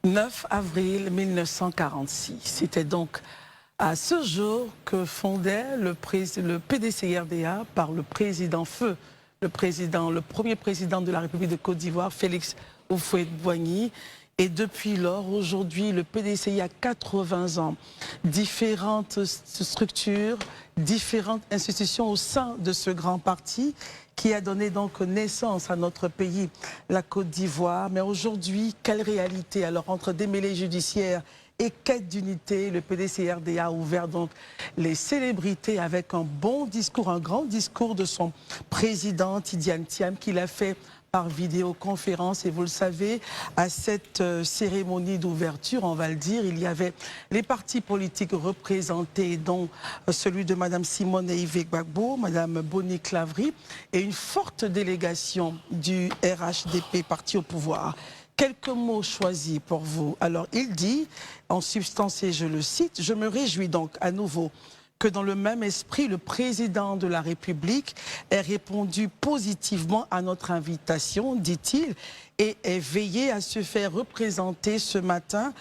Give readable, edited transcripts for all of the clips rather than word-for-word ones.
9 avril 1946. C'était donc à ce jour que fondait le PDCI-RDA par le président Feu, le premier président de la République de Côte d'Ivoire, Félix Houphouët-Boigny. Et depuis lors, aujourd'hui, le PDCI a 80 ans. Différentes structures, différentes institutions au sein de ce grand parti qui a donné donc naissance à notre pays, la Côte d'Ivoire. Mais aujourd'hui, quelle réalité? Alors, entre démêlés judiciaires et quête d'unité, le PDCI-RDA a ouvert donc les célébrités avec un bon discours, un grand discours de son président Tidiane Thiam qu'il a fait par vidéoconférence. Et vous le savez, à cette cérémonie d'ouverture, on va le dire, il y avait les partis politiques représentés, dont celui de Mme Simone Eivek Gbagbo, Mme Boni Clavry, et une forte délégation du RHDP, parti au pouvoir. Quelques mots choisis pour vous. Alors, il dit, en substance, et je le cite, « Je me réjouis donc à nouveau que dans le même esprit, le président de la République ait répondu positivement à notre invitation, dit-il, et ait veillé à se faire représenter ce matin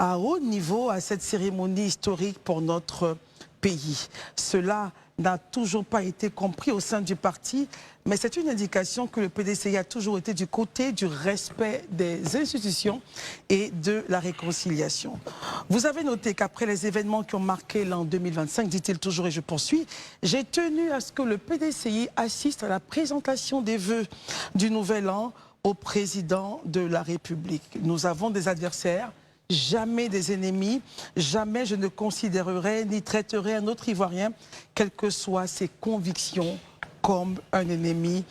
à haut niveau à cette cérémonie historique pour notre pays. » Cela n'a toujours pas été compris au sein du parti, mais c'est une indication que le PDCI a toujours été du côté du respect des institutions et de la réconciliation. Vous avez noté qu'après les événements qui ont marqué l'an 2025, dit-il toujours, et je poursuis, j'ai tenu à ce que le PDCI assiste à la présentation des vœux du nouvel an au président de la République. Nous avons des adversaires, jamais des ennemis, jamais je ne considérerai ni traiterai un autre Ivoirien, quelles que soient ses convictions, comme un ennemi.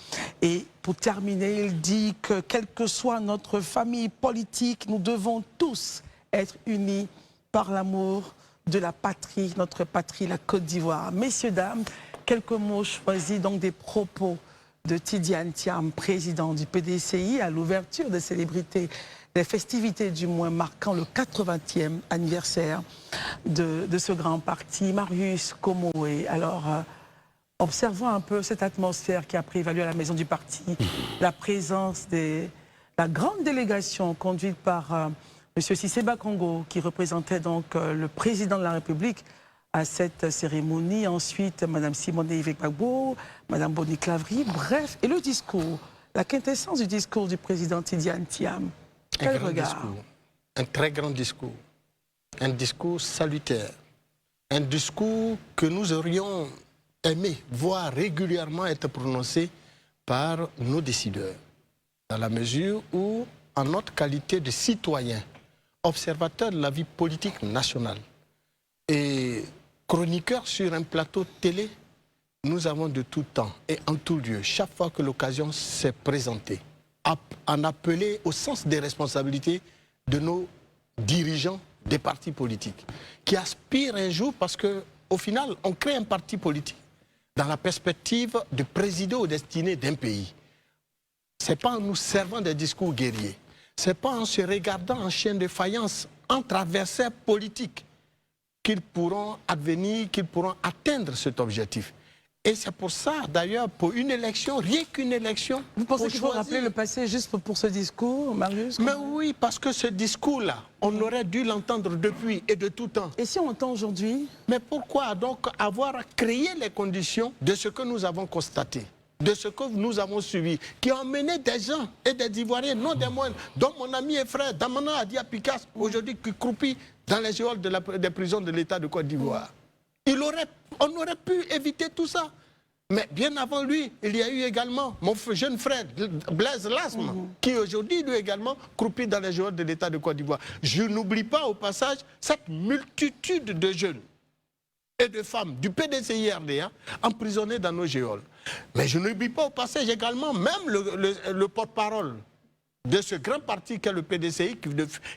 Et pour terminer, il dit que quelle que soit notre famille politique, nous devons tous être unis par l'amour de la patrie, notre patrie, la Côte d'Ivoire. Messieurs, dames, quelques mots choisis donc des propos de Tidiane Thiam, président du PDCI, à l'ouverture des célébrités, des festivités du moins marquant le 80e anniversaire de ce grand parti. Marius Komoé, alors observons un peu cette atmosphère qui a prévalu à la maison du parti, la présence de la grande délégation conduite par M. Cissé Bakongo, qui représentait donc le président de la République à cette cérémonie. Ensuite, Mme Simone Eivek Gbagbo, Mme Boni Clavry, bref, et le discours, la quintessence du discours du président Tidiane Thiam. Quel regard? Discours, un très grand discours, un discours salutaire, un discours que nous aurions aimé voir régulièrement être prononcé par nos décideurs, dans la mesure où, en notre qualité de citoyens, observateurs de la vie politique nationale et chroniqueurs sur un plateau télé, nous avons de tout temps et en tout lieu, chaque fois que l'occasion s'est présentée, en appeler au sens des responsabilités de nos dirigeants des partis politiques, qui aspirent un jour, parce qu'au final, on crée un parti politique dans la perspective de présider aux destinées d'un pays. Ce n'est pas en nous servant des discours guerriers, ce n'est pas en se regardant en chien de faïence entre adversaires politiques qu'ils pourront advenir, qu'ils pourront atteindre cet objectif. Et c'est pour ça, d'ailleurs, pour une élection, rien qu'une élection... Vous pensez qu'il faut rappeler le passé juste pour ce discours, Marius? Mais oui, parce que ce discours-là, on aurait dû l'entendre depuis et de tout temps. Et si on l'entend aujourd'hui? Mais pourquoi donc avoir créé les conditions de ce que nous avons constaté, de ce que nous avons suivi, qui ont mené des gens et des Ivoiriens, non des moindres, dont mon ami et frère Damana Adia Picasse, aujourd'hui qui croupit dans les geôles des prisons de l'État de Côte d'Ivoire. On aurait pu éviter tout ça. Mais bien avant lui, il y a eu également mon jeune frère, Blaise Lasme, qui aujourd'hui, lui également, croupit dans les geôles de l'État de Côte d'Ivoire. Je n'oublie pas au passage cette multitude de jeunes et de femmes du PDCI-RDA emprisonnés dans nos geôles. Mais je n'oublie pas au passage également même le porte-parole de ce grand parti qu'est le PDCI,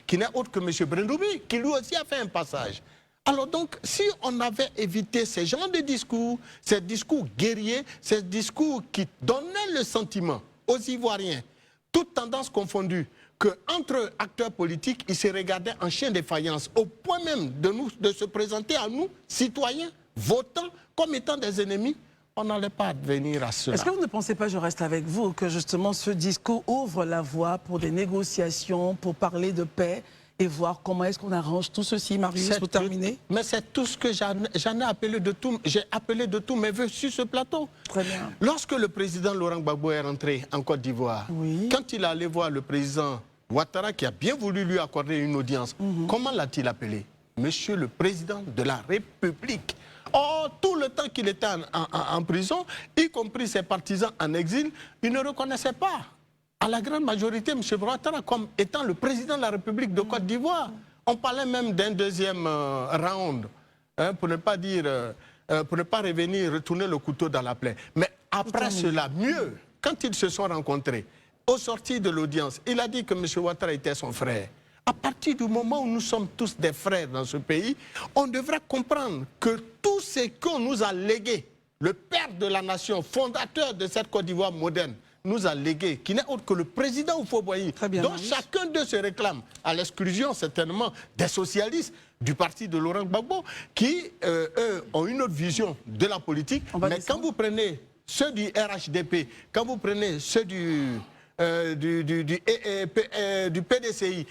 qui n'est autre que M. Brendoubi, qui lui aussi a fait un passage. Alors donc, si on avait évité ces genres de discours, ces discours guerriers, ces discours qui donnaient le sentiment aux Ivoiriens, toutes tendances confondues, qu'entre acteurs politiques, ils se regardaient en chien de faïence, au point même de se présenter à nous, citoyens, votants, comme étant des ennemis, on n'allait pas advenir à cela. Est-ce que vous ne pensez pas, je reste avec vous, que justement ce discours ouvre la voie pour des négociations, pour parler de paix et voir comment est-ce qu'on arrange tout ceci, Marius, pour terminer? Mais c'est tout ce que j'en ai appelé de tout. J'ai appelé de tous mes voeux sur ce plateau. Très bien. Lorsque le président Laurent Gbagbo est rentré en Côte d'Ivoire, Oui. quand il allait voir le président Ouattara, qui a bien voulu lui accorder une audience, comment l'a-t-il appelé? Monsieur le président de la République. Oh, tout le temps qu'il était en prison, y compris ses partisans en exil, il ne reconnaissait pas à la grande majorité M. Ouattara comme étant le président de la République de Côte d'Ivoire. On parlait même d'un deuxième round, hein, pour ne pas dire, pour ne pas revenir, retourner le couteau dans la plaie. Mais après cela, mieux, quand ils se sont rencontrés, au sortir de l'audience, il a dit que M. Ouattara était son frère. À partir du moment où nous sommes tous des frères dans ce pays, on devrait comprendre que tout ce qu'on nous a légué, le père de la nation, fondateur de cette Côte d'Ivoire moderne, nous a légué, qui n'est autre que le président Houphouët-Boigny, dont chacun d'eux se réclame, à l'exclusion certainement des socialistes du parti de Laurent Gbagbo, qui, eux, ont une autre vision de la politique. Mais quand vous prenez ceux du RHDP, quand vous prenez ceux du PDCI,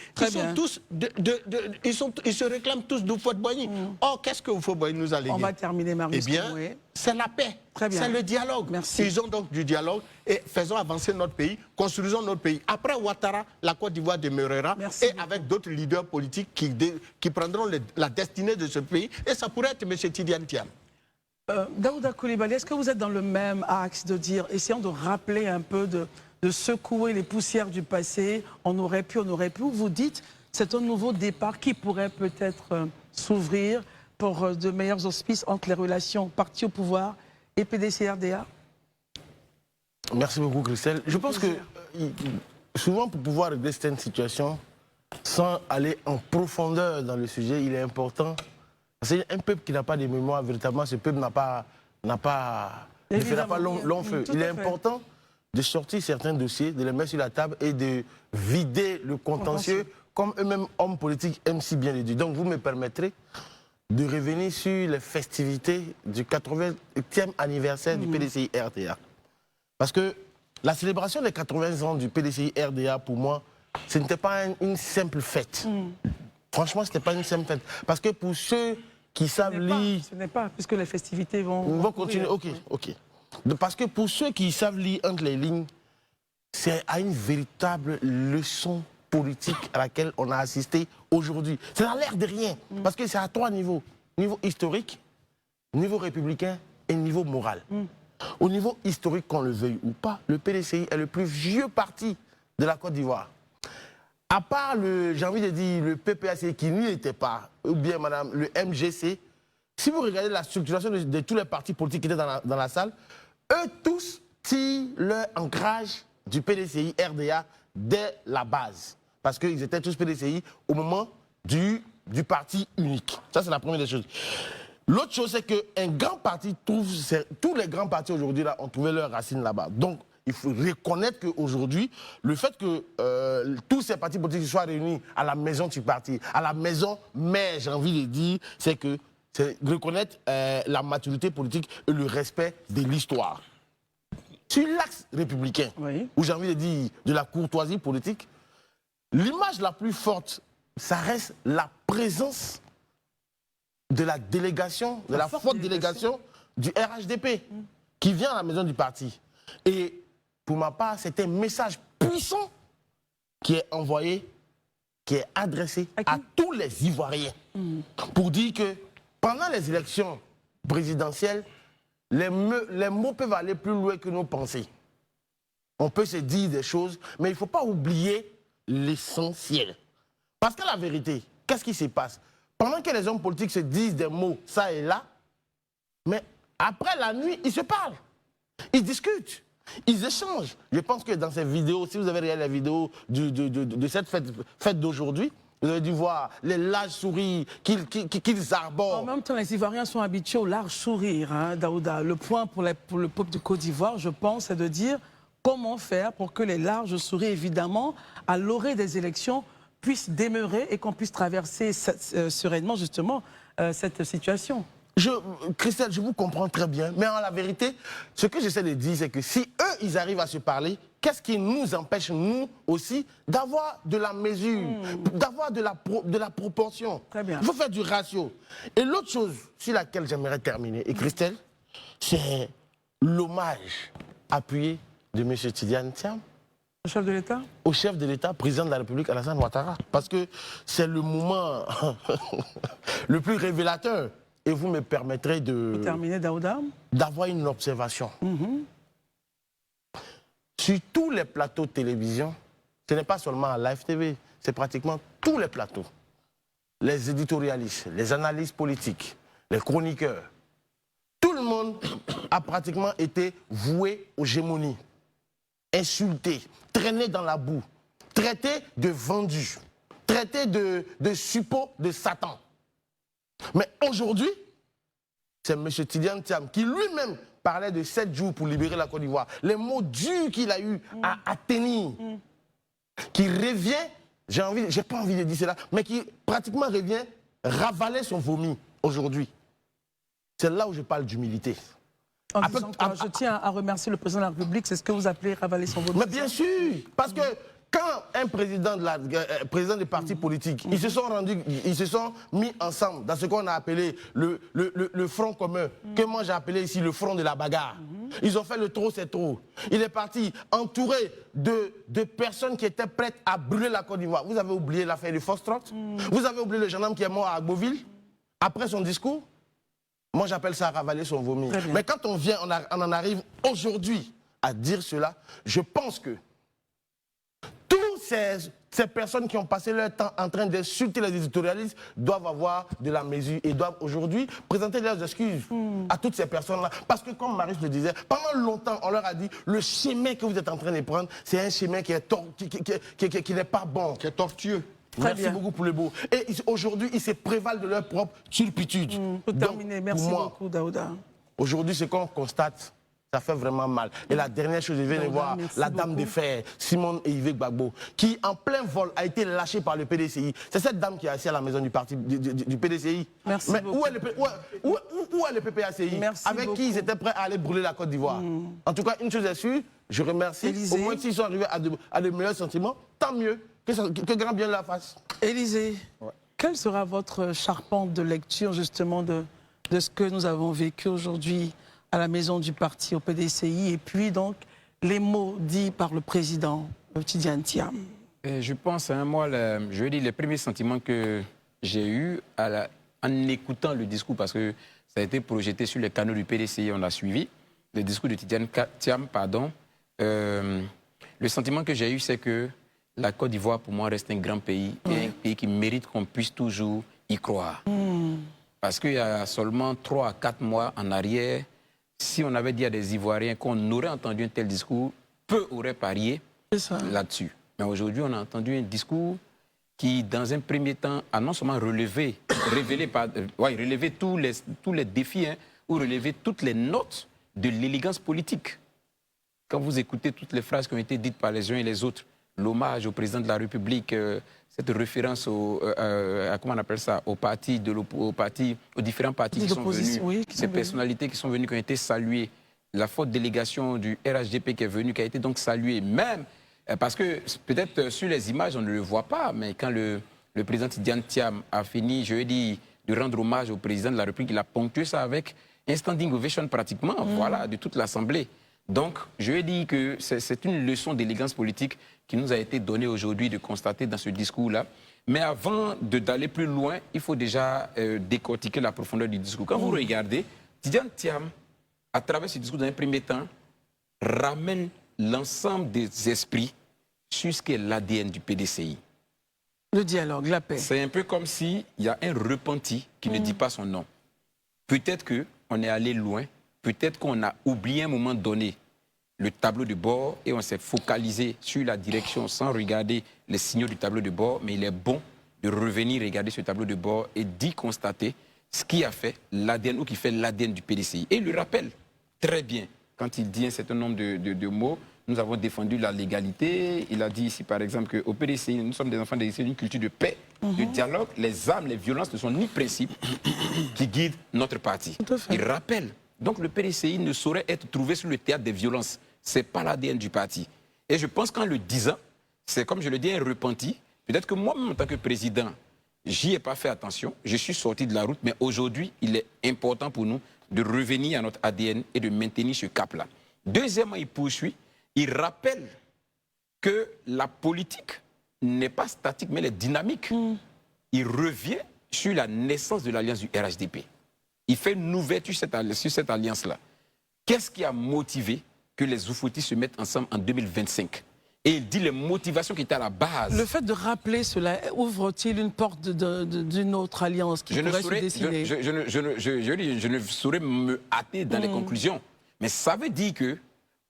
ils se réclament tous d'Houphouët-Boigny. Or, qu'est-ce que Houphouët-Boigny nous a légué? On va terminer, Marius. Eh bien, c'est la paix, c'est le dialogue. Merci. Ils ont donc du dialogue et faisons avancer notre pays, construisons notre pays. Après Ouattara, la Côte d'Ivoire demeurera. Merci. Et avec d'autres leaders politiques qui prendront la destinée de ce pays. Et ça pourrait être M. Tidiane Tiam. Daouda Coulibaly, est-ce que vous êtes dans le même axe de dire, essayons de rappeler un peu, de secouer les poussières du passé, on aurait pu, vous dites, c'est un nouveau départ qui pourrait peut-être s'ouvrir pour de meilleurs auspices entre les relations parti au pouvoir et PDC-RDA? Merci beaucoup, Christelle. Je pense que souvent, pour pouvoir régler cette situation, sans aller en profondeur dans le sujet, il est important. C'est un peuple qui n'a pas de mémoire, véritablement, ce peuple ne fera pas long feu. Il est important de sortir certains dossiers, de les mettre sur la table et de vider le contentieux, comme eux-mêmes, hommes politiques, aiment si bien le dire. Donc, vous me permettrez de revenir sur les festivités du 80e anniversaire du PDCI-RDA. Parce que la célébration des 80 ans du PDCI-RDA, pour moi, ce n'était pas une simple fête. Franchement, ce n'était pas une simple fête. Parce que pour ceux qui savent lire... Ce n'est pas, puisque les festivités vont continuer. Ok. Parce que pour ceux qui savent lire entre les lignes, c'est à une véritable leçon politique à laquelle on a assisté aujourd'hui. C'est dans l'air de rien, parce que c'est à 3 niveaux. Niveau historique, niveau républicain et niveau moral. Au niveau historique, qu'on le veuille ou pas, le PDCI est le plus vieux parti de la Côte d'Ivoire. À part, j'ai envie de dire, le PPAC qui n'y était pas, ou bien madame, le MGC, si vous regardez la structuration de tous les partis politiques qui étaient dans la salle, eux tous tirent leur ancrage du PDCI-RDA dès la base. Parce qu'ils étaient tous PDCI au moment du parti unique. Ça, c'est la première des choses. L'autre chose, c'est qu'un grand parti tous les grands partis aujourd'hui ont trouvé leurs racines là-bas. Donc, il faut reconnaître qu'aujourd'hui, le fait que tous ces partis politiques soient réunis à la maison du parti, à la maison mère, j'ai envie de dire, c'est reconnaître la maturité politique et le respect de l'histoire. Sur l'axe républicain, où j'ai envie de dire de la courtoisie politique, l'image la plus forte, ça reste la présence de la délégation, de la forte délégation du RHDP, qui vient à la maison du parti. Et pour ma part, c'est un message puissant qui est envoyé, qui est adressé à tous les Ivoiriens, pour dire que pendant les élections présidentielles, les mots peuvent aller plus loin que nos pensées. On peut se dire des choses, mais il ne faut pas oublier l'essentiel. Parce que la vérité, qu'est-ce qui se passe? Pendant que les hommes politiques se disent des mots, ça et là, mais après la nuit, ils se parlent. Ils discutent. Ils échangent. Je pense que dans ces vidéos, si vous avez regardé la vidéo de cette fête d'aujourd'hui, vous avez dû voir les larges sourires qu'ils arborent. En même temps, les Ivoiriens sont habitués au large sourire, hein, Daouda. Le point pour le peuple de Côte d'Ivoire, je pense, c'est de dire comment faire pour que les larges sourires, évidemment, à l'orée des élections, puissent demeurer et qu'on puisse traverser sereinement, justement, cette situation. Christelle, je vous comprends très bien, mais en la vérité, ce que j'essaie de dire, c'est que si eux, ils arrivent à se parler, qu'est-ce qui nous empêche, nous aussi, d'avoir de la mesure, d'avoir de la proportion? Très bien. Il faut faire du ratio. Et l'autre chose sur laquelle j'aimerais terminer, et Christelle, c'est l'hommage appuyé de M. Tidiane Thiam. Le chef de l'État? Au chef de l'État, président de la République, Alassane Ouattara. Parce que c'est le moment le plus révélateur. Et vous me permettrez Terminé, Daouda. d'avoir une observation. Sur tous les plateaux de télévision, ce n'est pas seulement à Live TV, c'est pratiquement tous les plateaux. Les éditorialistes, les analystes politiques, les chroniqueurs, tout le monde a pratiquement été voué aux gémonies, insulté, traîné dans la boue, traité de vendu, traité de suppôt de Satan. Mais aujourd'hui, c'est M. Tidiane Thiam qui lui-même parlait de 7 jours pour libérer la Côte d'Ivoire. Les mots durs qu'il a eu à tenir, qui revient, j'ai pas envie de dire cela, mais qui pratiquement revient ravaler son vomi aujourd'hui. C'est là où je parle d'humilité. Je tiens à remercier le président de la République, c'est ce que vous appelez ravaler son vomi. Mais bien sûr, parce que quand un président des partis politiques, ils se sont mis ensemble dans ce qu'on a appelé le front commun, que moi j'ai appelé ici le front de la bagarre. Ils ont fait le trop, c'est trop. Il est parti entouré de personnes qui étaient prêtes à brûler la Côte d'Ivoire. Vous avez oublié l'affaire du Foxtrot? Vous avez oublié le gendarme qui est mort à Agboville après son discours? Moi j'appelle ça ravaler son vomi. Mais quand on en arrive aujourd'hui à dire cela, je pense que ces personnes qui ont passé leur temps en train d'insulter les éditorialistes doivent avoir de la mesure et doivent aujourd'hui présenter leurs excuses à toutes ces personnes-là. Parce que comme Marius le disait, pendant longtemps, on leur a dit le chemin que vous êtes en train de prendre, c'est un chemin qui n'est pas bon. Qui est tortueux. Merci beaucoup pour le beau. Et aujourd'hui, ils se prévalent de leur propre turpitude. Pour terminer, merci beaucoup, Daouda. Aujourd'hui, ce qu'on constate, ça fait vraiment mal. Et la dernière chose, je viens de voir la dame de fer, Simone Eyivé Gbagbo, qui en plein vol a été lâchée par le PDCI. C'est cette dame qui est assise à la maison du parti du PDCI. Merci beaucoup. Où est le PPACI? Merci avec beaucoup. qui ils étaient prêts à aller brûler la Côte d'Ivoire. En tout cas, une chose est sûre, je remercie. Élysée. Au moins s'ils sont arrivés à de meilleurs sentiments, tant mieux. Que grand bien la fasse. Élysée, quelle sera votre charpente de lecture justement de ce que nous avons vécu aujourd'hui à la maison du parti au PDCI et puis donc les mots dits par le président Tidiane Thiam? Je pense, moi, je veux dire, les premiers sentiments que j'ai eus en écoutant le discours, parce que ça a été projeté sur les canaux du PDCI, on a suivi le discours de Tidiane Thiam, pardon. Le sentiment que j'ai eu, c'est que la Côte d'Ivoire, pour moi, reste un grand pays et un pays qui mérite qu'on puisse toujours y croire. Parce qu'il y a seulement 3 à 4 mois en arrière, si on avait dit à des Ivoiriens qu'on aurait entendu un tel discours, peu auraient parié là-dessus. Mais aujourd'hui, on a entendu un discours qui, dans un premier temps, a non seulement relevé tous les défis, ou relevé toutes les notes de l'élégance politique. Quand vous écoutez toutes les phrases qui ont été dites par les uns et les autres, l'hommage au président de la République, cette référence comment on appelle ça, aux différents partis qui sont venus, ces personnalités qui sont venues, qui ont été saluées, la forte délégation du RHDP qui est venue, qui a été donc saluée, même parce que peut-être sur les images on ne le voit pas, mais quand le président Tidiane Thiam a fini, je veux dire, de rendre hommage au président de la République, il a ponctué ça avec un standing ovation pratiquement, voilà, de toute l'Assemblée. Donc, je vais dire que c'est une leçon d'élégance politique qui nous a été donnée aujourd'hui de constater dans ce discours-là. Mais avant d'aller plus loin, il faut déjà décortiquer la profondeur du discours. Quand vous regardez, Tidiane Thiam, à travers ce discours, dans un premier temps, ramène l'ensemble des esprits sur ce qu'est l'ADN du PDCI. Le dialogue, la paix. C'est un peu comme s'il y a un repenti qui ne dit pas son nom. Peut-être qu'on est allé loin, peut-être qu'on a oublié à un moment donné le tableau de bord et on s'est focalisé sur la direction sans regarder les signaux du tableau de bord, mais il est bon de revenir regarder ce tableau de bord et d'y constater ce qui a fait l'ADN ou qui fait l'ADN du PDCI. Et il le rappelle très bien quand il dit un certain nombre de mots nous avons défendu la légalité. Il a dit ici, par exemple, qu'au PDCI, nous sommes des enfants d'une culture de paix, de dialogue. Les armes, les violences ne sont ni principes qui guident notre parti. Il rappelle. Donc le PDCI ne saurait être trouvé sur le théâtre des violences. Ce n'est pas l'ADN du parti. Et je pense qu'en le disant, c'est comme je le dis, un repenti. Peut-être que moi-même, en tant que président, j'y ai pas fait attention. Je suis sorti de la route. Mais aujourd'hui, il est important pour nous de revenir à notre ADN et de maintenir ce cap-là. Deuxièmement, il poursuit. Il rappelle que la politique n'est pas statique, mais elle est dynamique. Il revient sur la naissance de l'alliance du RHDP. Il fait une ouverture sur cette alliance-là. Qu'est-ce qui a motivé que les Oufoutis se mettent ensemble en 2025? Et il dit les motivations qui étaient à la base. Le fait de rappeler cela ouvre-t-il une porte d'une autre alliance qui pourrait se dessiner? Je ne saurais me hâter dans les conclusions. Mais ça veut dire que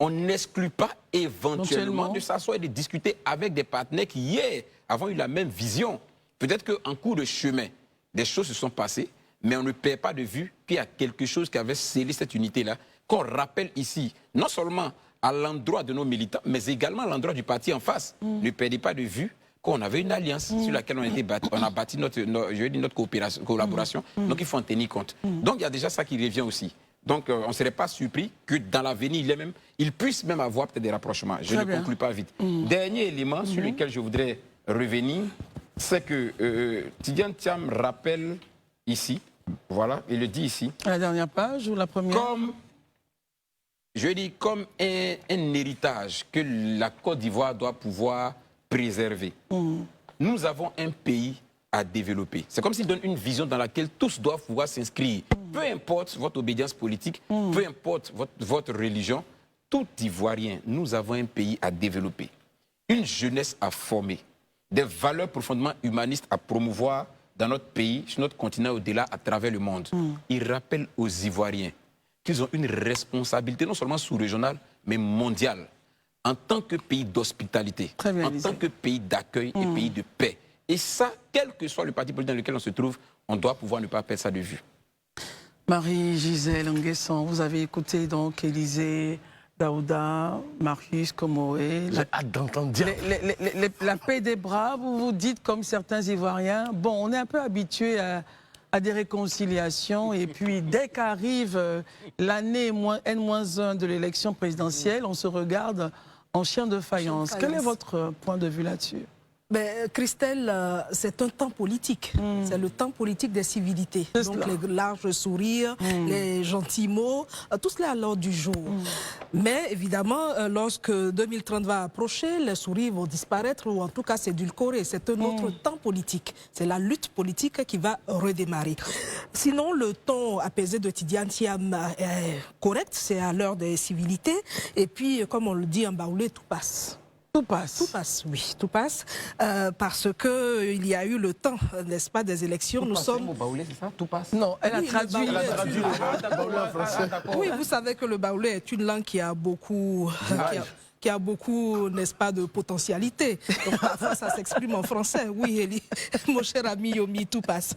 on n'exclut pas éventuellement de s'asseoir et de discuter avec des partenaires qui, hier, avaient eu la même vision. Peut-être qu'en cours de chemin, des choses se sont passées, mais on ne perd pas de vue qu'il y a quelque chose qui avait scellé cette unité-là, qu'on rappelle ici, non seulement à l'endroit de nos militants, mais également à l'endroit du parti en face. Ne perdez pas de vue qu'on avait une alliance sur laquelle on a bâti notre collaboration. Donc il faut en tenir compte. Donc il y a déjà ça qui revient aussi. Donc on ne serait pas surpris que dans l'avenir, il puisse même avoir peut-être des rapprochements. Je ne conclue pas vite. Dernier élément sur lequel je voudrais revenir, c'est que Tidiane Thiam rappelle ici, voilà, il le dit ici. La dernière page ou la première? Comme un héritage que la Côte d'Ivoire doit pouvoir préserver. Nous avons un pays à développer. C'est comme s'il donne une vision dans laquelle tous doivent pouvoir s'inscrire. Peu importe votre obédience politique, peu importe votre religion, tout Ivoirien, nous avons un pays à développer. Une jeunesse à former, des valeurs profondément humanistes à promouvoir dans notre pays, sur notre continent, au-delà, à travers le monde. Il rappelle aux Ivoiriens qu'ils ont une responsabilité non seulement sous-régionale, mais mondiale, en tant que pays d'hospitalité, en tant que pays d'accueil et pays de paix. Et ça, quel que soit le parti politique dans lequel on se trouve, on doit pouvoir ne pas perdre ça de vue. Marie-Gisèle Nguessan, vous avez écouté donc Élisée, Daouda, Marius Komoé. J'ai hâte d'entendre dire. La paix des bras, vous vous dites comme certains Ivoiriens, bon, on est un peu habitué à des réconciliations et puis dès qu'arrive l'année N-1 de l'élection présidentielle, on se regarde en chien de faïence. Quel est votre point de vue là-dessus? Christelle, c'est un temps politique. C'est le temps politique des civilités. Donc les larges sourires, les gentils mots, tout cela à l'ordre du jour. Mais évidemment, lorsque 2030 va approcher, les sourires vont disparaître ou en tout cas s'édulcorer. C'est un autre temps politique. C'est la lutte politique qui va redémarrer. Sinon, le ton apaisé de Tidiane Thiam est correct. C'est à l'heure des civilités. Et puis, comme on le dit en baoulé, tout passe. Tout passe. Tout passe, oui, tout passe, parce qu'il y a eu le temps, n'est-ce pas, des élections. Nous sommes... c'est ça? Tout passe? Non, elle a traduit. Le baoulé en français. Oui, vous savez que le baoulé est une langue qui a beaucoup... qui a beaucoup, n'est-ce pas, de potentialité. Donc parfois ça s'exprime en français. Oui, Elie, mon cher ami Yomi, tout passe.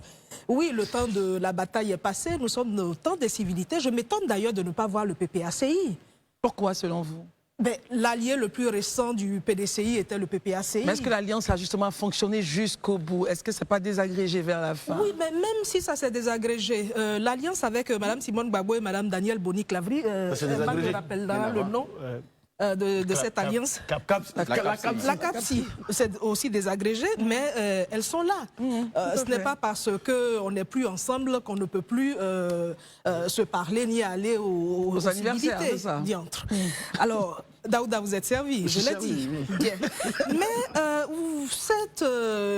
Oui, le temps de la bataille est passé, nous sommes au temps des civilités. Je m'étonne d'ailleurs de ne pas voir le PPACI. Pourquoi, selon vous? L'allié le plus récent du PDCI était le PPACI. Mais est-ce que l'alliance a justement fonctionné jusqu'au bout? Est-ce que ce n'est pas désagrégé vers la fin? Oui, mais même si ça s'est désagrégé, l'alliance avec Mme Simone Gbagbo et Mme Danielle Boni-Clavry, Emma me rappellera le nom de cette alliance. La CAPSI, c'est aussi désagrégé, mais elles sont là. Ce n'est pas parce qu'on n'est plus ensemble qu'on ne peut plus se parler ni aller aux anniversaires, c'est ça. Diantre. Alors, Daouda, vous êtes servi, je l'ai dit. Bien. Mais cette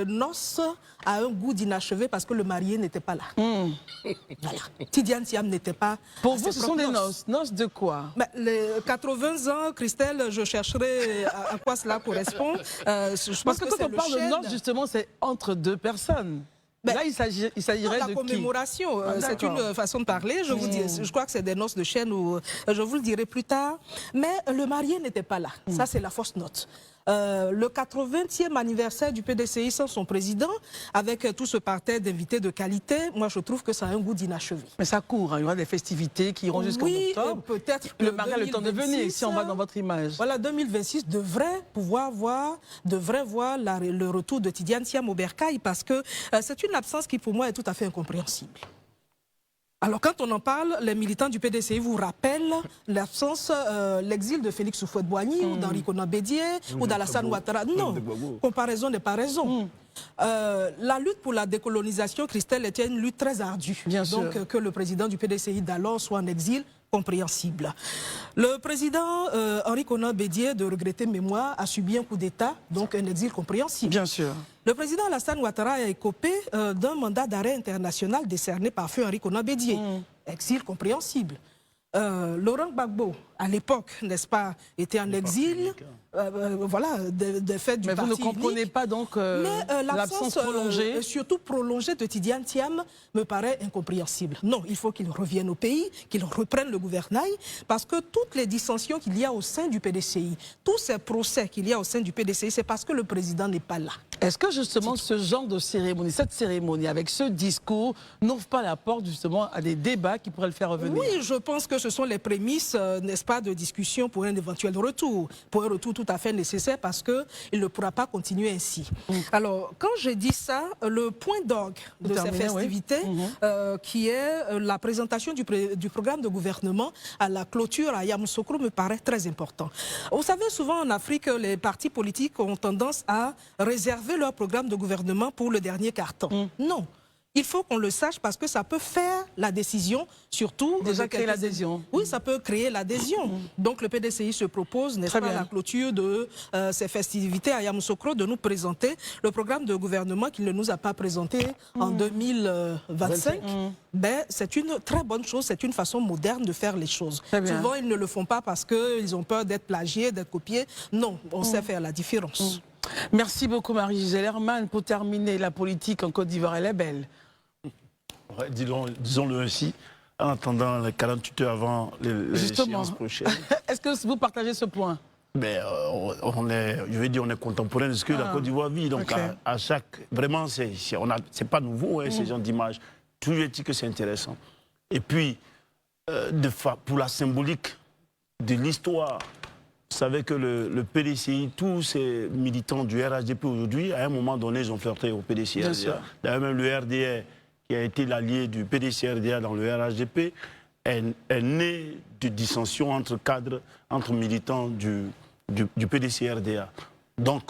noce a un goût d'inachevé parce que le marié n'était pas là. Voilà. Tidiane Thiam n'était pas... Pour vous, ce sont des noces. Noces de quoi? Les 80 ans, Christelle, je chercherai à quoi cela correspond. Je parce que quand on parle de noces, justement, c'est entre deux personnes. Là, il s'agirait de la commémoration, c'est une façon de parler. Je vous dis, je crois que c'est des noces de chêne, ou je vous le dirai plus tard. Mais le marié n'était pas là. Ça, c'est la fausse note. le 80e anniversaire du PDCI sans son président, avec tout ce parterre d'invités de qualité, moi je trouve que ça a un goût d'inachevé. Mais ça court, hein. Il y aura des festivités qui iront jusqu'en octobre. Peut-être que le mari a le temps de venir, si on va dans votre image. Voilà, 2026 devrait voir le retour de Tidiane Thiam au bercail, parce que c'est une absence qui pour moi est tout à fait incompréhensible. Alors quand on en parle, les militants du PDCI vous rappellent l'absence, l'exil de Félix Houphouët-Boigny ou d'Henri Konan Bédié ou d'Alassane Ouattara. Non, comparaison n'est pas raison. La lutte pour la décolonisation, Christelle, était une lutte très ardue. Bien Donc sûr. que le président du PDCI d'alors soit en exil, compréhensible. Le président Henri Konan Bédié, de regretter mémoire, a subi un coup d'État, donc un exil compréhensible. Bien sûr. Le président Alassane Ouattara a écopé d'un mandat d'arrêt international décerné par feu Henri Konan Bédié. Exil compréhensible. Laurent Gbagbo, à l'époque, n'est-ce pas, était en exil, voilà, des faits du Mais parti vous ne comprenez unique. pas donc Mais l'absence prolongée surtout prolongée de Tidiane Thiam me paraît incompréhensible. Non, il faut qu'il revienne au pays, qu'il reprenne le gouvernail, parce que toutes les dissensions qu'il y a au sein du PDCI, tous ces procès qu'il y a au sein du PDCI, c'est parce que le président n'est pas là. Est-ce que justement ce genre de cérémonie, cette cérémonie avec ce discours n'ouvre pas la porte justement à des débats qui pourraient le faire revenir? Oui, je pense que ce sont les prémices, n'est-ce pas, de discussion pour un éventuel retour. Pour un retour tout à fait nécessaire, parce qu'il ne pourra pas continuer ainsi. Alors, quand je dis ça, le point d'orgue de ces festivités, qui est la présentation du programme de gouvernement à la clôture à Yamoussoukro, me paraît très important. Vous savez, souvent en Afrique, les partis politiques ont tendance à réserver leur programme de gouvernement pour le dernier carton. Non. Il faut qu'on le sache, parce que ça peut faire la décision, surtout... Déjà créer l'adhésion. Oui, ça peut créer l'adhésion. Donc le PDCI se propose, n'est-ce pas, à la clôture de ces festivités à Yamoussoukro, de nous présenter le programme de gouvernement qu'il ne nous a pas présenté en 2025. Ben, c'est une très bonne chose, c'est une façon moderne de faire les choses. Souvent, ils ne le font pas parce qu'ils ont peur d'être plagiés, d'être copiés. Non, on sait faire la différence. Merci beaucoup Marie-Gisèle Hermann. Pour terminer, la politique en Côte d'Ivoire, elle est belle. Ouais, disons-le ainsi, en attendant les 48 heures avant les échéances prochaines. Est-ce que vous partagez ce point? Mais on est contemporain de ce que la Côte d'Ivoire vit. Donc à chaque... Vraiment, c'est pas nouveau, hein, ces genres d'images. Toujours est-il que c'est intéressant. Et puis, pour la symbolique de l'histoire, vous savez que le PDCI, tous ces militants du RHDP aujourd'hui, à un moment donné, ils ont flirté au PDCI. D'ailleurs, même le RDR, qui a été l'allié du PDCI-RDA dans le RHDP, est né de dissensions entre cadres, entre militants du PDCI-RDA. Donc,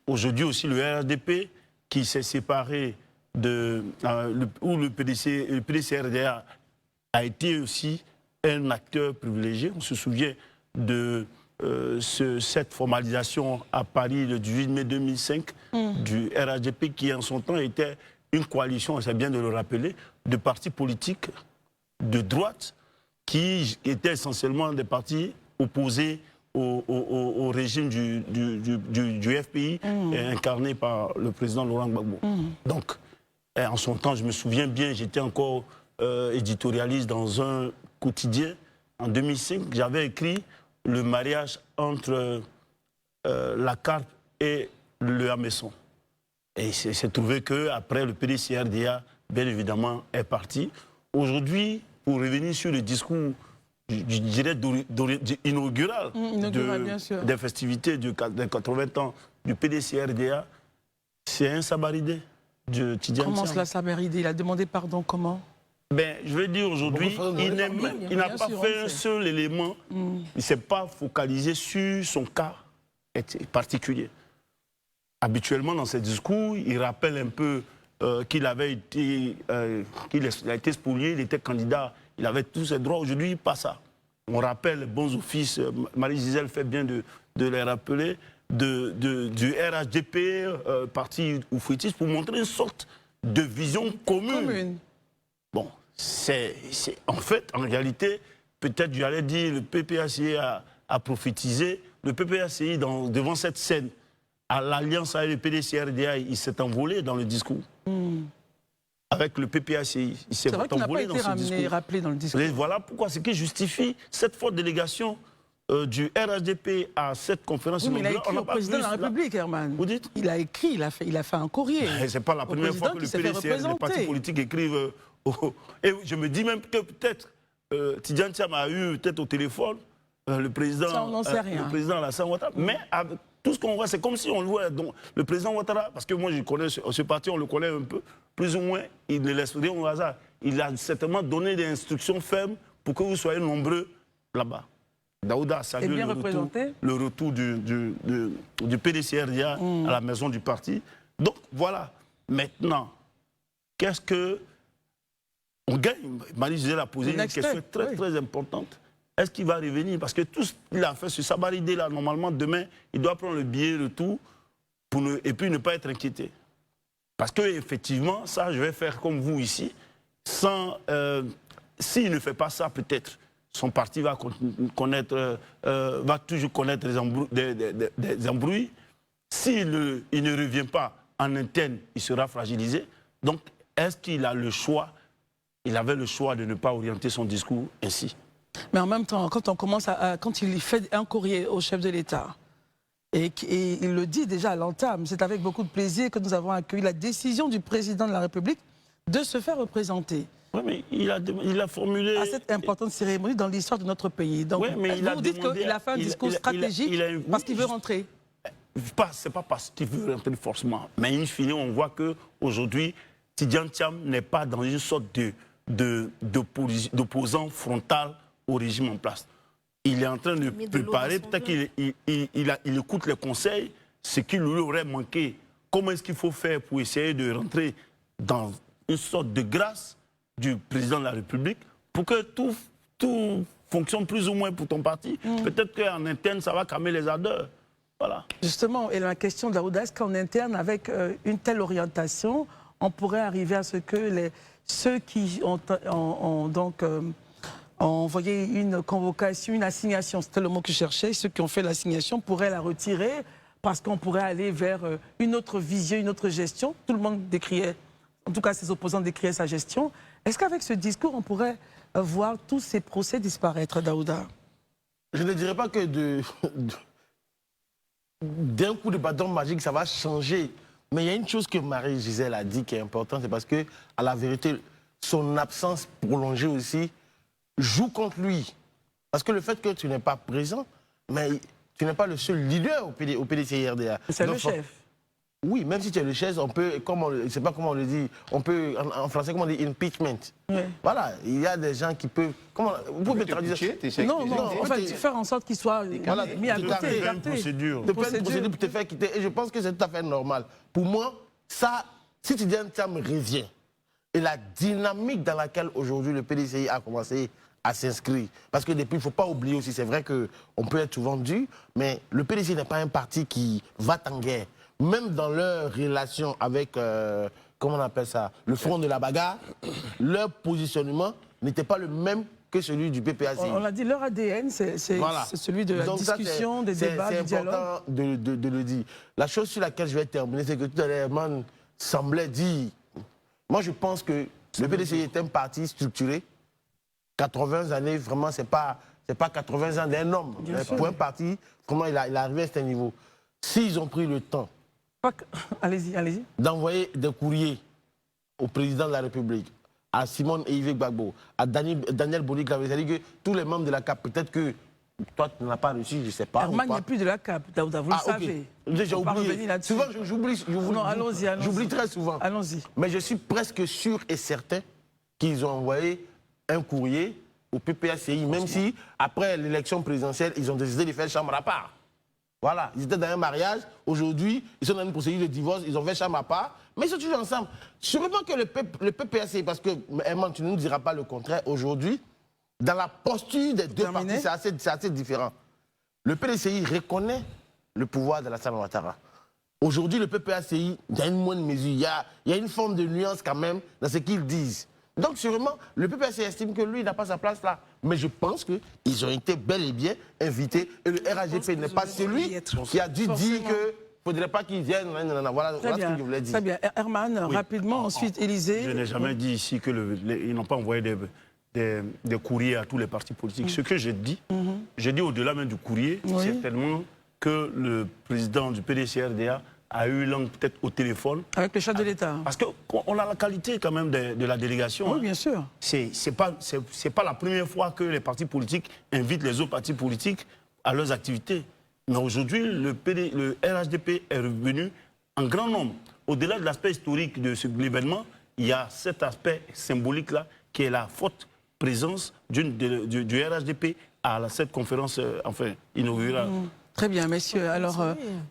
aujourd'hui aussi, le RHDP, qui s'est séparé où le PDCI-RDA a été aussi un acteur privilégié. On se souvient de cette formalisation à Paris le 18 mai 2005 du RHDP, qui en son temps était une coalition, c'est bien de le rappeler, de partis politiques de droite qui étaient essentiellement des partis opposés au régime du FPI incarné par le président Laurent Gbagbo. Donc, en son temps, je me souviens bien, j'étais encore éditorialiste dans un quotidien. En 2005, j'avais écrit le mariage entre la CARP et le Hameçon. Et c'est trouvé qu'après, le PDCI-RDA, bien évidemment, est parti. Aujourd'hui, pour revenir sur le discours, je dirais, inaugural des festivités des 80 ans du PDCI-RDA, c'est un sabaridé de Tidiane Thiam. Comment cela, sabaridé? Il a demandé pardon, comment? Ben, je veux dire, aujourd'hui, il n'a pas fait un seul élément. Il ne s'est pas focalisé sur son cas particulier. Habituellement, dans ses discours, il rappelle un peu qu'il a été spolié, il était candidat, il avait tous ses droits. Aujourd'hui, pas ça. On rappelle les bons offices, Marie-Gisèle fait bien de les rappeler, du RHDP, parti oufouettiste, pour montrer une sorte de vision commune. Bon, en fait, en réalité, peut-être j'allais dire, le PPACI a prophétisé. Le PPACI, devant cette scène, à l'alliance avec le PDCI-RDA, il s'est envolé dans le discours. Avec le PPACI, il s'est envolé dans ce discours. Rappelé dans le discours. Et voilà pourquoi, ce qui justifie cette forte délégation du RHDP à cette conférence Oui, mais il a inaugurale, écrit on au n'a pas président vu de la République, Herman. Vous dites? Il a écrit, il a fait un courrier. C'est pas la première fois que le PDCR, les partis politiques écrivent. Et je me dis même que peut-être Tidjane Thiam a eu peut-être au téléphone le président. Ça, on n'en sait rien. Le président Alassane Ouattara. Mais avec tout ce qu'on voit, c'est comme si on le voit. Donc, le président Ouattara, parce que moi je connais ce parti, on le connaît un peu, plus ou moins, il ne laisse rien au hasard. Il a certainement donné des instructions fermes pour que vous soyez nombreux là-bas. Daouda a salué le retour du PDCRDA à la maison du parti. Donc voilà, maintenant, qu'est-ce que on gagne? Marie Gisèle a posé une question très importante. Est-ce qu'il va revenir? Parce que tout ce qu'il a fait, ce Sabaridé là, normalement, demain, il doit prendre le billet, le tout, et puis ne pas être inquiété. Parce qu'effectivement, ça, je vais faire comme vous ici, sans... s'il ne fait pas ça, peut-être, son parti va toujours connaître des embrouilles. S'il ne revient pas en interne, il sera fragilisé. Donc, est-ce qu'il a le choix? Il avait le choix de ne pas orienter son discours ainsi. Mais en même temps, quand il fait un courrier au chef de l'État, et il le dit déjà à l'entame, c'est avec beaucoup de plaisir que nous avons accueilli la décision du président de la République de se faire représenter. Oui, mais il a formulé... à cette importante cérémonie dans l'histoire de notre pays. Donc, oui, mais vous dites qu'il a fait un discours stratégique parce qu'il veut rentrer. C'est pas parce qu'il veut rentrer forcément. Mais in fine, on voit qu'aujourd'hui, Tidjane Thiam n'est pas dans une sorte d'opposant frontal au régime en place. Il est en train de préparer, peut-être qu'il écoute les conseils, ce qui lui aurait manqué. Comment est-ce qu'il faut faire pour essayer de rentrer dans une sorte de grâce du président de la République pour que tout fonctionne plus ou moins pour ton parti. Peut-être qu'en interne, ça va calmer les ardeurs. Voilà. Justement, et la question de l'audace, qu'en interne, avec une telle orientation, on pourrait arriver à ce que ceux qui ont donc envoyé une convocation, une assignation, c'était le mot que je cherchais, ceux qui ont fait l'assignation pourraient la retirer parce qu'on pourrait aller vers une autre vision, une autre gestion. Tout le monde décriait, en tout cas ses opposants décriaient sa gestion. Est-ce qu'avec ce discours, on pourrait voir tous ces procès disparaître, Daouda? Je ne dirais pas que d'un coup de bâton magique, ça va changer. Mais il y a une chose que Marie-Gisèle a dit qui est importante, c'est parce que, à la vérité, son absence prolongée aussi joue contre lui. Parce que le fait que tu n'es pas présent, mais tu n'es pas le seul leader au PDCRDA. C'est le chef. Oui, même si tu es le chef, on peut, je ne sais pas comment on le dit, on peut, en français, comment on dit, impeachment. Oui. Voilà, il y a des gens qui peuvent... Vous pouvez traduire ça? Non, en fait, faire en sorte qu'ils soient mis à côté. Une procédure. De faire une procédure pour te faire quitter. Et je pense que c'est tout à fait normal. Pour moi, ça, si Tidjane Thiam revient, et la dynamique dans laquelle aujourd'hui le PDCI a commencé à s'inscrire, parce que depuis, il ne faut pas oublier aussi, c'est vrai qu'on peut être souvent dû, mais le PDCI n'est pas un parti qui va en guerre. Même dans leur relation avec, comment on appelle ça, le front de la bagarre, leur positionnement n'était pas le même que celui du PPACI. On l'a dit, leur ADN, c'est celui de la discussion, des débats, du dialogue. C'est important de le dire. La chose sur laquelle je vais terminer, c'est que tout à l'heure, Herman semblait dire... Moi, je pense que le PDCI est un parti structuré. 80 années, vraiment, c'est pas 80 ans d'un homme. Pour un parti, vraiment, il est arrivé à ce niveau. S'ils ont pris le temps allez-y. d'envoyer des courriers au président de la République, à Simone et Yves Gbagbo, à Daniel Boni-Clavé, c'est-à-dire que tous les membres de la CAP, peut-être que toi, tu n'as pas reçu, je ne sais pas. Herman n'est plus de la CAP, Daouda, vous le savez. J'ai oublié. Souvent, j'oublie. Non, allons-y. J'oublie très souvent. Allons-y. Mais je suis presque sûr et certain qu'ils ont envoyé un courrier au PPACI, même si, après l'élection présidentielle, ils ont décidé de faire chambre à part. Voilà, ils étaient dans un mariage, aujourd'hui, ils sont dans une procédure de divorce, ils ont fait chambre à part, mais ils sont toujours ensemble. Sûrement que le PPACI, parce que, Herman, tu ne nous diras pas le contraire, aujourd'hui, dans la posture des deux partis, c'est assez différent. Le PDCI reconnaît le pouvoir de Alassane Ouattara. Aujourd'hui, le PPACI, dans une moindre mesure, il y a une forme de nuance quand même dans ce qu'ils disent. Donc, sûrement, le PPACI estime que lui n'a pas sa place là. Mais je pense qu'ils ont été bel et bien invités. Et le RHDP n'est pas celui qui a dû dire qu'il ne faudrait pas qu'ils viennent. Voilà ce que je voulais dire. Très bien. Herman, rapidement, ensuite, Élysée. Je n'ai jamais dit ici qu'ils n'ont pas envoyé des courriers à tous les partis politiques. Ce que j'ai dit au-delà même du courrier, certainement que le président du PDCRDA a eu langue peut-être au téléphone. Avec le chef de l'État. Parce qu'on a la qualité quand même de la délégation. Oui, bien sûr. C'est pas la première fois que les partis politiques invitent les autres partis politiques à leurs activités. Mais aujourd'hui, le RHDP est revenu en grand nombre. Au-delà de l'aspect historique de l'événement, il y a cet aspect symbolique-là qui est la forte présence du RHDP à cette conférence inaugurale. Très bien, messieurs. Alors,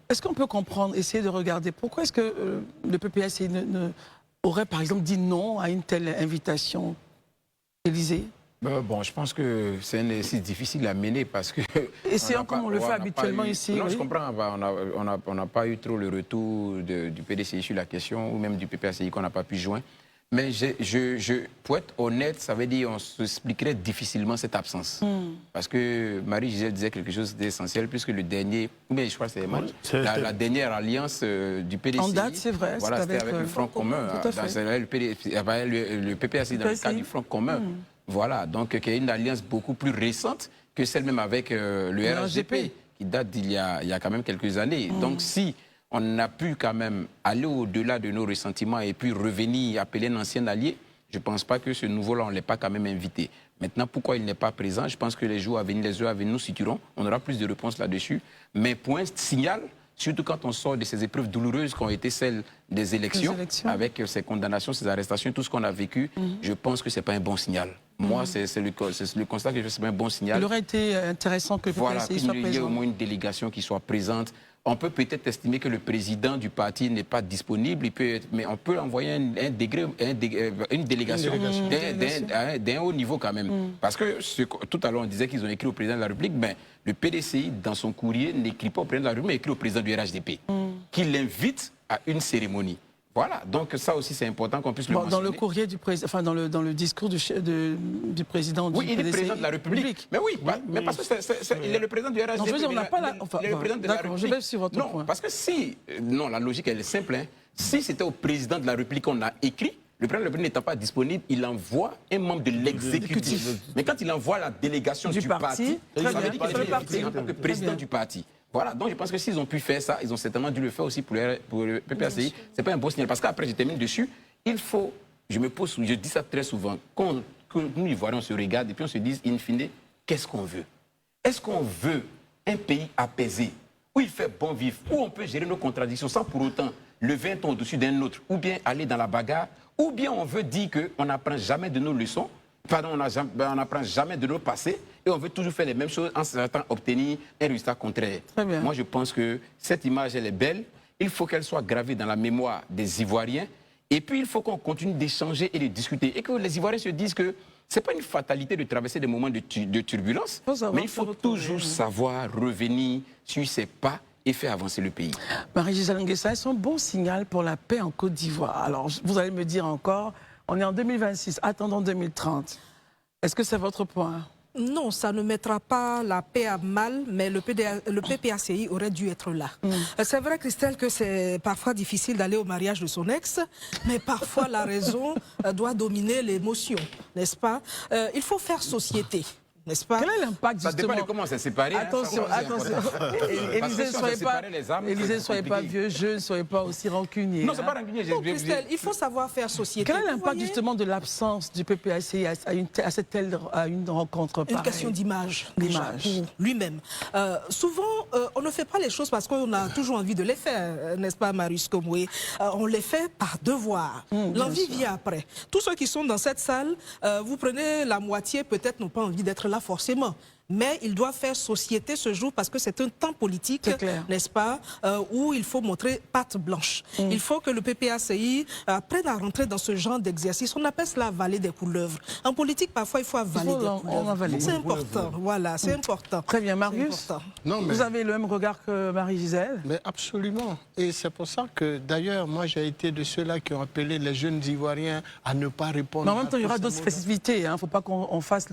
est-ce qu'on peut comprendre, essayer de regarder, pourquoi est-ce que le PPACI aurait, par exemple, dit non à une telle invitation? Élysée? Bon, je pense que c'est un exercice difficile à mener parce que... Essayons comme on le fait habituellement ici. Non, oui. je comprends. On n'a pas eu trop le retour du PDCI sur la question, ou même du PPACI qu'on n'a pas pu joindre. Mais pour être honnête, ça veut dire qu'on s'expliquerait difficilement cette absence. Parce que Marie-Gisèle disait quelque chose d'essentiel, puisque le dernier, mais je crois que c'est la dernière alliance du PDCI. En date, c'est vrai. Voilà, c'était avec le Front commun. Le PPACI dans le cadre du Front commun. Voilà, donc qui est une alliance beaucoup plus récente que celle même avec le RHDP, qui date d'il y a quand même quelques années. Donc si on a pu quand même aller au-delà de nos ressentiments et puis revenir appeler un ancien allié, je ne pense pas que ce nouveau-là, on ne l'ait pas quand même invité. Maintenant, pourquoi il n'est pas présent? Je pense que les jours à venir, les heures à venir nous situeront. On aura plus de réponses là-dessus. Mais point signal, surtout quand on sort de ces épreuves douloureuses qui ont été celles des élections, avec ces condamnations, ces arrestations, tout ce qu'on a vécu, je pense que ce n'est pas un bon signal. Moi, c'est le constat que je fais, ce n'est pas un bon signal. Il aurait été intéressant que le PPACI soit présent. Il y ait au moins une délégation qui soit présente. On peut peut-être estimer que le président du parti n'est pas disponible, mais on peut envoyer une délégation d'un haut niveau quand même. Parce que tout à l'heure, on disait qu'ils ont écrit au président de la République, mais le PDCI, dans son courrier, n'écrit pas au président de la République, mais écrit au président du RHDP, qui l'invite à une cérémonie. Voilà, donc ça aussi c'est important qu'on puisse le mentionner. Dans le courrier du président, enfin dans le discours du président du PDCI. Oui, il est président de la République. Mais oui, mais parce que il est le président du RHDP. Non, je veux dire, on n'a pas la... il est le président de la République. Je vais suivre votre point. Non, parce que si... Non, la logique elle est simple. Hein. Si c'était au président de la République qu'on a écrit, le président de la République n'étant pas disponible, il envoie un membre de l'exécutif. Mais quand il envoie la délégation du parti, ça veut dire qu'il est invité en tant que président du parti. Voilà, donc je pense que s'ils ont pu faire ça, ils ont certainement dû le faire aussi pour le PPACI. Ce n'est pas un bon signal. Parce qu'après, je termine dessus, il faut, je dis ça très souvent, que nous, Ivoiriens, on se regarde et puis on se dise, in fine, qu'est-ce qu'on veut? Est-ce qu'on veut un pays apaisé, où il fait bon vivre, où on peut gérer nos contradictions sans pour autant lever un ton au-dessus d'un autre, ou bien aller dans la bagarre, ou bien on veut dire qu'on n'apprend jamais de nos leçons, on n'apprend jamais de nos passés, et on veut toujours faire les mêmes choses en s'attendant à obtenir un résultat contraire. Moi, je pense que cette image, elle est belle. Il faut qu'elle soit gravée dans la mémoire des Ivoiriens. Et puis, il faut qu'on continue d'échanger et de discuter. Et que les Ivoiriens se disent que ce n'est pas une fatalité de traverser des moments de turbulence, mais il faut toujours savoir revenir sur ses pas et faire avancer le pays. Marie-Gisèle Nguessa, c'est un bon signal pour la paix en Côte d'Ivoire. Alors, vous allez me dire encore, on est en 2026, attendons 2030. Est-ce que c'est votre point? Non, ça ne mettra pas la paix à mal, mais le PPACI aurait dû être là. C'est vrai, Christelle, que c'est parfois difficile d'aller au mariage de son ex, mais parfois la raison doit dominer l'émotion, n'est-ce pas? Il faut faire société. N'est-ce pas? Quel est l'impact justement? Ça dépend de comment on s'est séparé. Attention, attention. Élisée, ne soyez pas vieux jeu, ne soyez pas aussi rancunier. Non, c'est pas rancunier. Christelle, il faut savoir faire société. Quel est l'impact justement de l'absence du PPACI à une rencontre pareille? Une question d'image. Pour lui-même. Souvent, on ne fait pas les choses parce qu'on a toujours envie de les faire, n'est-ce pas, Marius Komoué? On les fait par devoir. L'envie vient après. Tous ceux qui sont dans cette salle, vous prenez la moitié, peut-être n'ont pas envie d'être là forcément. Mais il doit faire société ce jour parce que c'est un temps politique, n'est-ce pas, où il faut montrer patte blanche. Il faut que le PPACI apprenne à rentrer dans ce genre d'exercice. On appelle cela avaler des couleuvres. En politique, parfois, il faut avaler des couleuvres. C'est important, voilà, c'est important. Très bien, Marius, vous avez le même regard que Marie-Gisèle? Mais absolument. Et c'est pour ça que, d'ailleurs, moi, j'ai été de ceux-là qui ont appelé les jeunes Ivoiriens à ne pas répondre. Mais en même temps, il y aura d'autres spécificités. Il ne faut pas qu'on fasse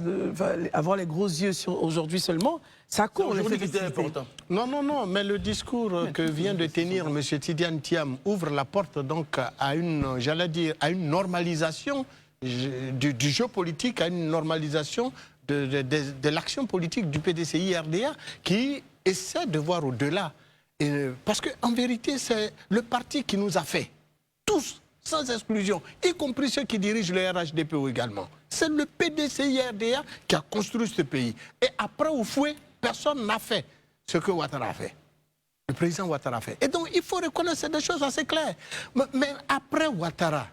avoir les gros yeux sur aujourd'hui seulement. Ça court, les spécificités. Non, non, non, mais le discours que vient de tenir M. Tidiane Thiam ouvre la porte donc à une, j'allais dire, à une normalisation du jeu politique à une normalisation de l'action politique du PDCI-RDA qui essaie de voir au-delà. Parce qu'en vérité, c'est le parti qui nous a fait, tous, sans exclusion, y compris ceux qui dirigent le RHDPO également. C'est le PDCI-RDA qui a construit ce pays. Et après, au fouet, personne n'a fait ce que Ouattara a fait. Le président Ouattara a fait. Et donc, il faut reconnaître des choses assez claires. Mais après Ouattara,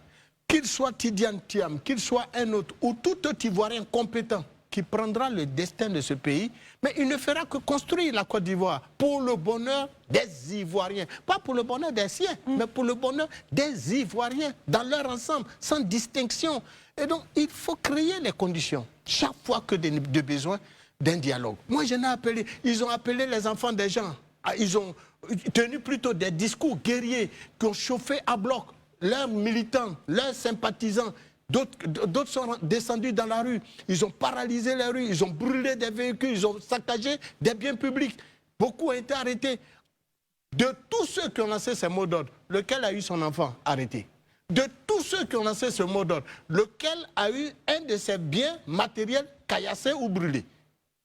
qu'il soit Tidiane Thiam, qu'il soit un autre, ou tout autre Ivoirien compétent qui prendra le destin de ce pays, mais il ne fera que construire la Côte d'Ivoire pour le bonheur des Ivoiriens. Pas pour le bonheur des siens, mais pour le bonheur des Ivoiriens, dans leur ensemble, sans distinction. Et donc, il faut créer les conditions, chaque fois que de besoin d'un dialogue. Moi, ils ont appelé les enfants des gens. Ils ont tenu plutôt des discours guerriers qui ont chauffé à bloc leurs militants, leurs sympathisants. D'autres sont descendus dans la rue. Ils ont paralysé les rues, ils ont brûlé des véhicules, ils ont saccagé des biens publics. Beaucoup ont été arrêtés. De tous ceux qui ont lancé ces mots d'ordre, lequel a eu son enfant arrêté? De tous ceux qui ont lancé ce mot d'ordre, lequel a eu un de ses biens matériels caillassés ou brûlés?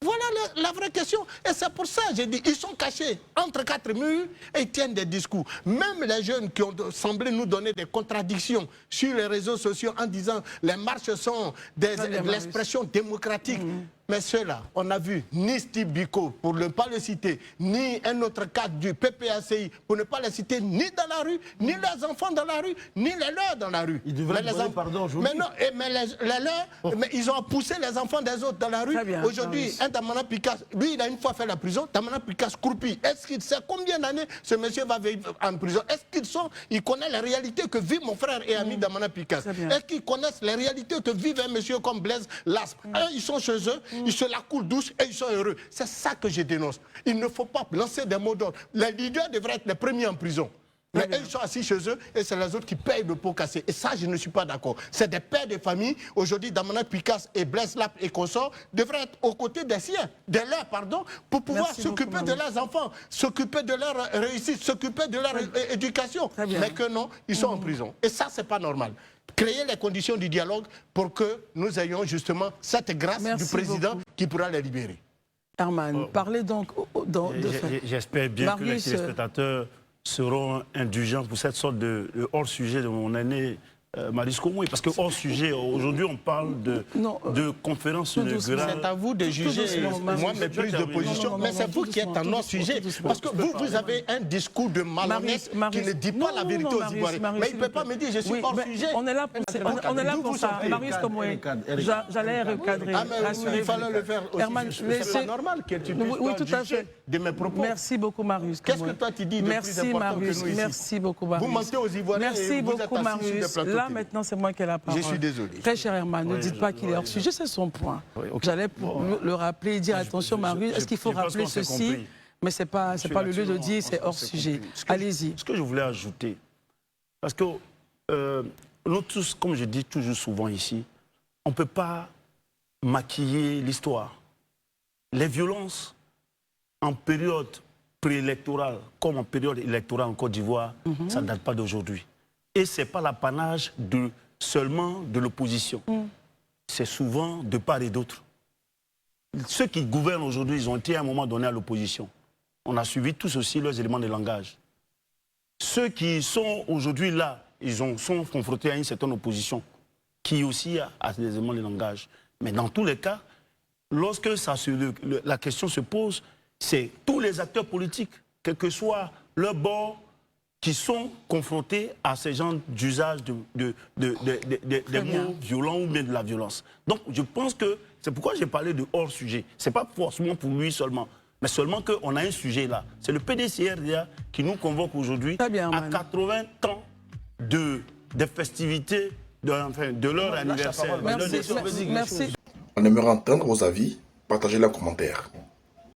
Voilà la vraie question. Et c'est pour ça que j'ai dit, ils sont cachés entre quatre murs et ils tiennent des discours. Même les jeunes qui ont semblé nous donner des contradictions sur les réseaux sociaux en disant les marches sont de l'expression démocratique. Mais ceux-là, on a vu ni Steve Biko, pour ne pas le citer, ni un autre cadre du PPACI, pour ne pas le citer, ni dans la rue, ni leurs enfants dans la rue, ni les leurs dans la rue. Ils devraient demander pardon aujourd'hui. Mais non, mais les leurs, mais ils ont poussé les enfants des autres dans la rue. Aujourd'hui, un Damana Pikas, lui, il a une fois fait la prison, Damana Pikas Kroupi. Est-ce qu'il sait combien d'années ce monsieur va vivre en prison? Est-ce qu'il connaît la réalité que vit mon frère et ami Damana Pikas? Est-ce qu'ils connaissent les réalités que vit un monsieur comme Blaise Lasp? Ils sont chez eux, ils se la coulent douce et ils sont heureux. C'est ça que je dénonce. Il ne faut pas lancer des mots d'ordre. Les leaders devraient être les premiers en prison. Mais ils sont assis chez eux et c'est les autres qui payent le pot cassé. Et ça, je ne suis pas d'accord. C'est des pères de famille. Aujourd'hui, Damana Pikas et Blaise Lap et consorts devraient être aux côtés des siens, de leurs, pardon, pour pouvoir s'occuper de leurs enfants, s'occuper de leur réussite, s'occuper de leur éducation. Mais que non, ils sont en prison. Et ça, c'est pas normal. Créer les conditions du dialogue pour que nous ayons justement cette grâce du président qui pourra les libérer. Herman, parlez donc J'espère bien Marius, que les téléspectateurs seront indulgents pour cette sorte de hors-sujet de mon aîné Marius Komoué. Parce que hors-sujet, aujourd'hui, on parle de conférence inaugurale. C'est à vous de juger, moi, mes prises de position, mais c'est vous qui êtes en hors-sujet. Parce que vous avez un discours de malhonnête qui ne dit pas la vérité aux Ivoiriens. Mais il ne peut pas me dire je suis hors-sujet. On est là pour ça. Marius Komoué, j'allais recadrer. Ah, mais il fallait le faire aussi. C'est pas normal que tu puisses pas juger de mes propos. Merci beaucoup, Marius. Qu'est-ce que toi tu dis de plus important que nous ici? Merci beaucoup, Marius. Vous mentez aux Ivoiriens et vous êtes assis sur des plateaux. Là, maintenant, c'est moi qui ai la parole. Je suis désolé. Très cher Herman, ne dites pas qu'il est hors sujet, c'est son point. J'allais le rappeler et dire attention, Marius, est-ce qu'il faut rappeler ceci? Mais ce n'est pas le lieu de dire, c'est hors sujet. Allez-y. Ce que je voulais ajouter, parce que nous tous, comme je dis toujours souvent ici, on ne peut pas maquiller l'histoire. Les violences en période préélectorale, comme en période électorale en Côte d'Ivoire, ça ne date pas d'aujourd'hui. Et ce n'est pas l'apanage seulement de l'opposition. C'est souvent de part et d'autre. Ceux qui gouvernent aujourd'hui, ils ont été à un moment donné à l'opposition. On a suivi tous aussi leurs éléments de langage. Ceux qui sont aujourd'hui là, ils sont confrontés à une certaine opposition qui aussi a des éléments de langage. Mais dans tous les cas, lorsque la question se pose, c'est tous les acteurs politiques, quel que soit leur bord, qui sont confrontés à ces genres d'usage des mots violents ou bien de la violence. Donc je pense que c'est pourquoi j'ai parlé de hors-sujet. Ce n'est pas forcément pour lui seulement, mais seulement qu'on a un sujet là. C'est le PDCI-RDA qui nous convoque aujourd'hui à 80 ans de festivités de leur anniversaire. Merci. On aimerait entendre vos avis, partagez-les en commentaire.